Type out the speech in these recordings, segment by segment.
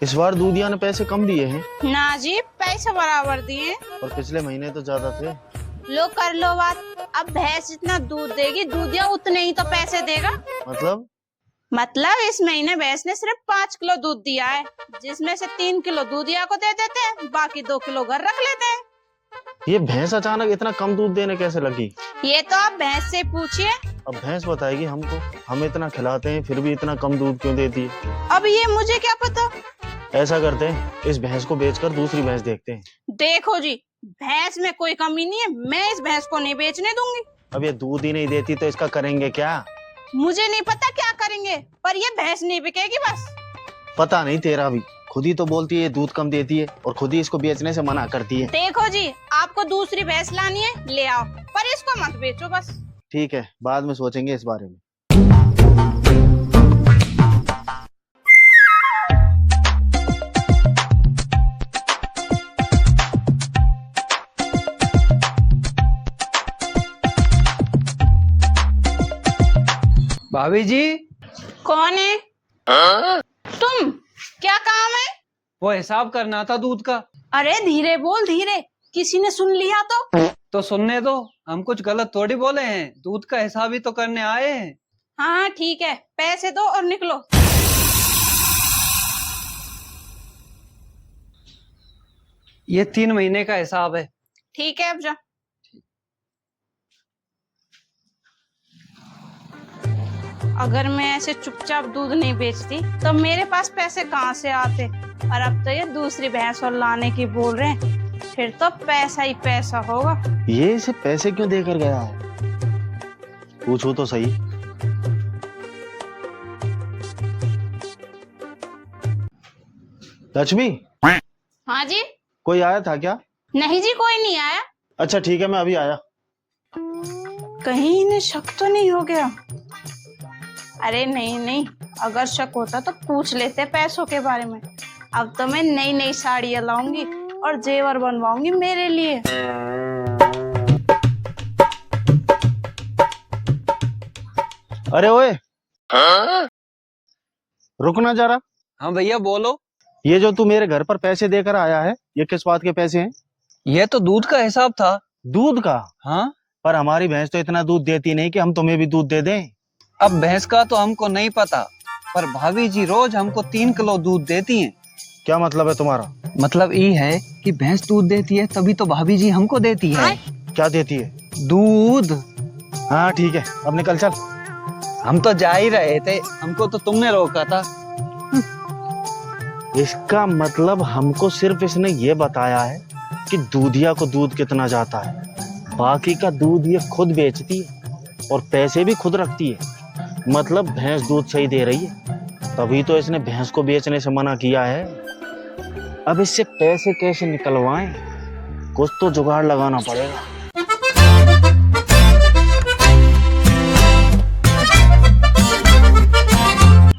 इस बार दूधिया ने पैसे कम दिए हैं। ना जी, पैसे बराबर दिए। और पिछले महीने तो ज्यादा थे। लो कर लो बात। अब भैंस जितना दूध देगी, दूधिया उतने ही तो पैसे देगा। मतलब इस महीने भैंस ने सिर्फ 5 किलो दूध दिया है, जिसमें से 3 किलो दूधिया को दे देते हैं, बाकी 2 किलो घर रख लेते हैं। ये भैंस अचानक इतना कम दूध देने कैसे लगी? ये तो आप भैंस से पूछिए। अब भैंस बताएगी हमको। हम इतना खिलाते हैं फिर भी इतना कम दूध क्यों देती है? अब ये मुझे क्या पता। ऐसा करते हैं, इस भैंस को बेचकर दूसरी भैंस देखते हैं। देखो जी, भैंस में कोई कमी नहीं है, मैं इस भैंस को नहीं बेचने दूंगी। अब ये दूध ही नहीं देती तो इसका करेंगे क्या? मुझे नहीं पता क्या करेंगे, पर ये भैंस नहीं बिकेगी बस। पता नहीं तेरा भी। खुद ही तो बोलती है दूध कम देती है और खुद ही इसको बेचने से मना करती है। देखो जी, आपको दूसरी भैंस लानी है ले आओ, पर इसको मत बेचो बस। ठीक है, बाद में सोचेंगे इस बारे में। भाभी जी। कौन है? तुम? क्या काम है? वो हिसाब करना था दूध का। अरे धीरे बोल, धीरे, किसी ने सुन लिया तो सुनने दो, हम कुछ गलत थोड़ी बोले हैं, दूध का हिसाब ही तो करने आए हैं। हाँ ठीक है, पैसे दो और निकलो। ये 3 महीने का हिसाब है। ठीक है, अब जा। अगर मैं ऐसे चुपचाप दूध नहीं बेचती तो मेरे पास पैसे कहाँ से आते। और अब तो ये दूसरी भैंस और लाने की बोल रहे हैं, फिर तो पैसा ही पैसा होगा। ये इसे पैसे क्यों देकर गया है? पूछो तो सही। लक्ष्मी। हाँ जी। कोई आया था क्या? नहीं जी, कोई नहीं आया। अच्छा ठीक है, मैं अभी आया। कहीं इन्हें शक तो नहीं हो गया? अरे नहीं नहीं, अगर शक होता तो पूछ लेते पैसों के बारे में। अब तो मैं नई नई साड़ियाँ लाऊंगी और जेवर बनवाऊंगी मेरे लिए। अरे ओए, रुकना जरा। हाँ भैया बोलो। ये जो तू मेरे घर पर पैसे देकर आया है, ये किस बात के पैसे हैं? ये तो दूध का हिसाब था। दूध का? हाँ। पर हमारी भैंस तो इतना दूध देती नहीं कि हम तुम्हें भी दूध दे दें। अब भैंस का तो हमको नहीं पता, पर भाभी जी रोज हमको 3 किलो दूध देती हैं। क्या मतलब है तुम्हारा? मतलब ये है कि भैंस दूध देती है तभी तो भाभी जी हमको देती है। क्या देती है? दूध। हाँ ठीक है, अब निकल चल। हम तो जा ही रहे थे, हमको तो तुमने रोका था। इसका मतलब हमको सिर्फ इसने ये बताया है कि दूधिया को दूध कितना जाता है, बाकी का दूध ये खुद बेचती है और पैसे भी खुद रखती है। मतलब भैंस दूध सही दे रही है, तभी तो इसने भैंस को बेचने से मना किया है। अब इससे पैसे कैसे निकलवाएं? कुछ तो जुगाड़ लगाना पड़ेगा।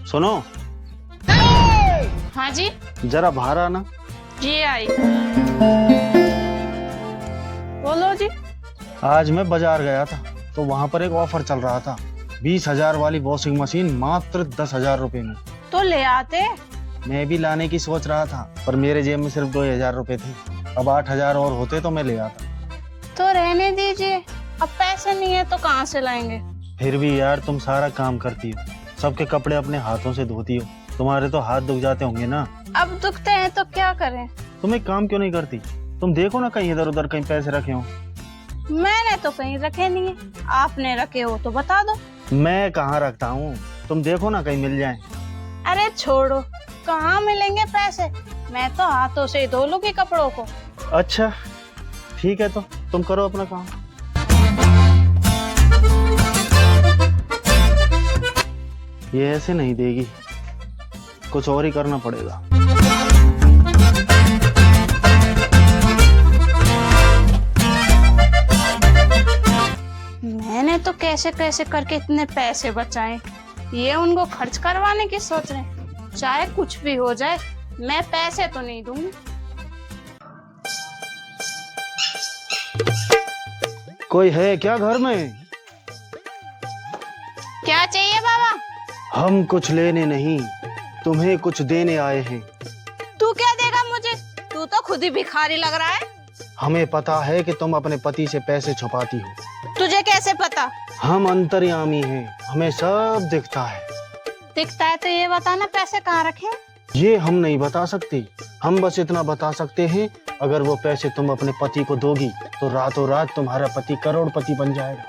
सुनो। हाँ जी। जरा बाहर आना। जी आई। बोलो जी। आज मैं बाजार गया था तो वहाँ पर एक ऑफर चल रहा था, 20,000 वाली वॉशिंग मशीन मात्र 10,000 रुपए में। तो ले आते। मैं भी लाने की सोच रहा था, पर मेरे जेब में सिर्फ 2,000 रुपए थे। अब 8,000 और होते तो मैं ले आता। तो रहने दीजिए, अब पैसे नहीं है तो कहाँ से लाएंगे। फिर भी यार, तुम सारा काम करती हो, सबके कपड़े अपने हाथों से धोती हो, तुम्हारे तो हाथ दुख जाते होंगे ना। अब दुखते हैं तो क्या करें। तुम एक काम क्यों नहीं करती? तुम देखो ना कहीं इधर उधर कहीं पैसे रखे हो। मैंने तो कहीं रखे नहीं है, आपने रखे हो तो बता दो। मैं कहाँ रखता हूँ, तुम देखो ना कहीं मिल जाए। अरे छोड़ो, कहाँ मिलेंगे पैसे, मैं तो हाथों से धो लूंगी कपड़ों को। अच्छा ठीक है, तो तुम करो अपना काम। ये ऐसे नहीं देगी, कुछ और ही करना पड़ेगा। मैंने तो कैसे कैसे करके इतने पैसे बचाए, ये उनको खर्च करवाने की सोच रहे हैं। चाहे कुछ भी हो जाए, मैं पैसे तो नहीं दूंगी। कोई है क्या घर में? क्या चाहिए बाबा? हम कुछ लेने नहीं, तुम्हें कुछ देने आए हैं। तू क्या देगा मुझे? तू तो खुद ही भिखारी लग रहा है। हमें पता है कि तुम अपने पति से पैसे छुपाती हो। तुझे कैसे पता? हम अंतर्यामी हैं, हमें सब दिखता है। दिखता है तो ये बताना पैसे कहाँ रखे? ये हम नहीं बता सकते, हम बस इतना बता सकते हैं, अगर वो पैसे तुम अपने पति को दोगी तो रातों रात तुम्हारा पति करोड़पति बन जाएगा।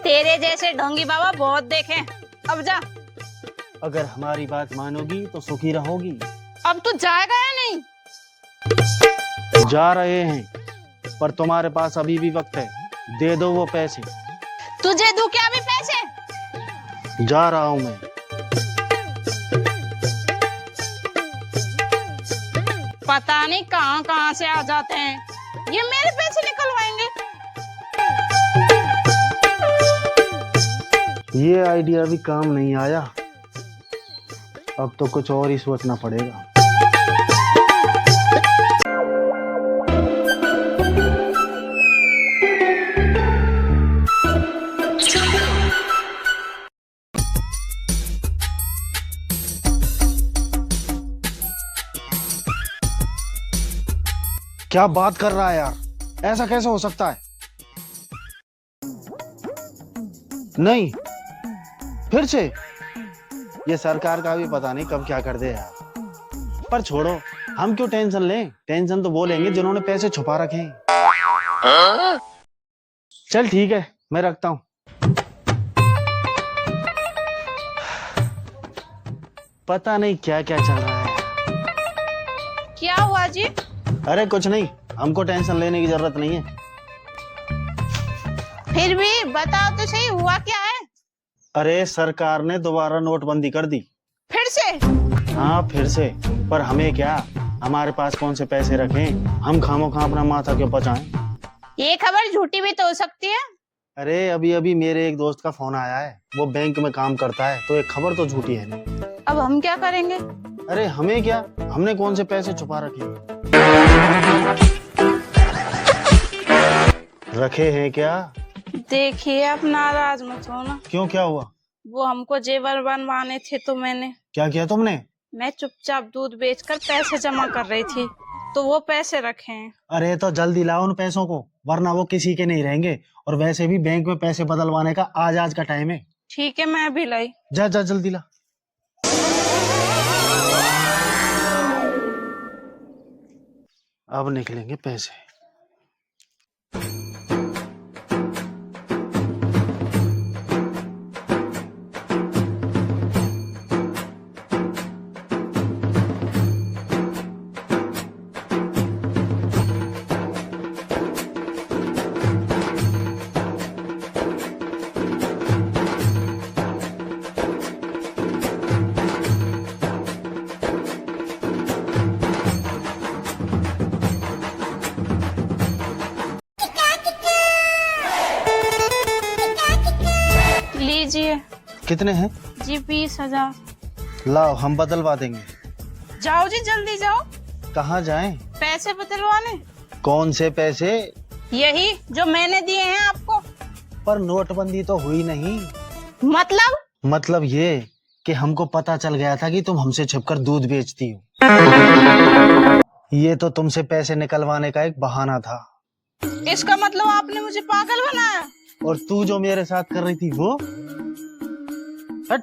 तेरे जैसे ढोंगी बाबा बहुत देखे। अब जा। अगर हमारी बात मानोगी तो सुखी रहोगी। अब तू जाएगा या नहीं? जा रहे हैं, पर तुम्हारे पास अभी भी वक्त है, दे दो वो पैसे। तुझे दूं क्या अभी पैसे? जा रहा हूं मैं। पता नहीं कहां कहां से आ जाते हैं, ये मेरे पैसे निकलवाएंगे। ये आइडिया भी काम नहीं आया, अब तो कुछ और ही सोचना पड़ेगा। क्या बात कर रहा है यार, ऐसा कैसे हो सकता है? नहीं, फिर से ये सरकार का भी पता नहीं कब क्या कर दे यार। पर छोड़ो, हम क्यों टेंशन लें, टेंशन तो वो लेंगे जिन्होंने पैसे छुपा रखे हैं। चल ठीक है, मैं रखता हूं। पता नहीं क्या क्या चल रहा है। क्या हुआ जी? अरे कुछ नहीं, हमको टेंशन लेने की जरूरत नहीं है। फिर भी बताओ तो सही, हुआ क्या है? अरे सरकार ने दोबारा नोटबंदी कर दी। फिर से? हाँ फिर से, पर हमें क्या, हमारे पास कौन से पैसे रखें, हम खामोखा अपना माथा क्यों पचाएं। ये खबर झूठी भी तो हो सकती है। अरे अभी अभी मेरे एक दोस्त का फोन आया है, वो बैंक में काम करता है, तो एक खबर तो झूठी है नहीं। अब हम क्या करेंगे? अरे हमें क्या, हमने कौन से पैसे छुपा रखे रखे हैं क्या? देखिए अब नाराज मत होना। क्यों, क्या हुआ? वो हमको जेवर बनवाने थे तो मैंने क्या किया तुमने? मैं चुपचाप दूध बेचकर पैसे जमा कर रही थी, तो वो पैसे रखे हैं। अरे तो जल्दी लाओ उन पैसों को, वरना वो किसी के नहीं रहेंगे, और वैसे भी बैंक में पैसे बदलवाने का आज का टाइम है। ठीक है, मैं अभी लाई। जा जा जल्दी ला। अब निकलेंगे पैसे। लीजिए। कितने हैं? जी 20,000। लाओ, हम बदलवा देंगे। जाओ जी, जल्दी जाओ। कहाँ जाएं? पैसे बदलवाने। कौन से पैसे? यही जो मैंने दिए हैं आपको। पर नोटबंदी तो हुई नहीं। मतलब ये कि हमको पता चल गया था कि तुम हमसे छिपकर दूध बेचती हो। ये तो तुमसे पैसे निकलवाने का एक बहाना था। इसका मतलब आपने मुझे पागल बनाया। और तू जो मेरे साथ कर रही थी वो? हट।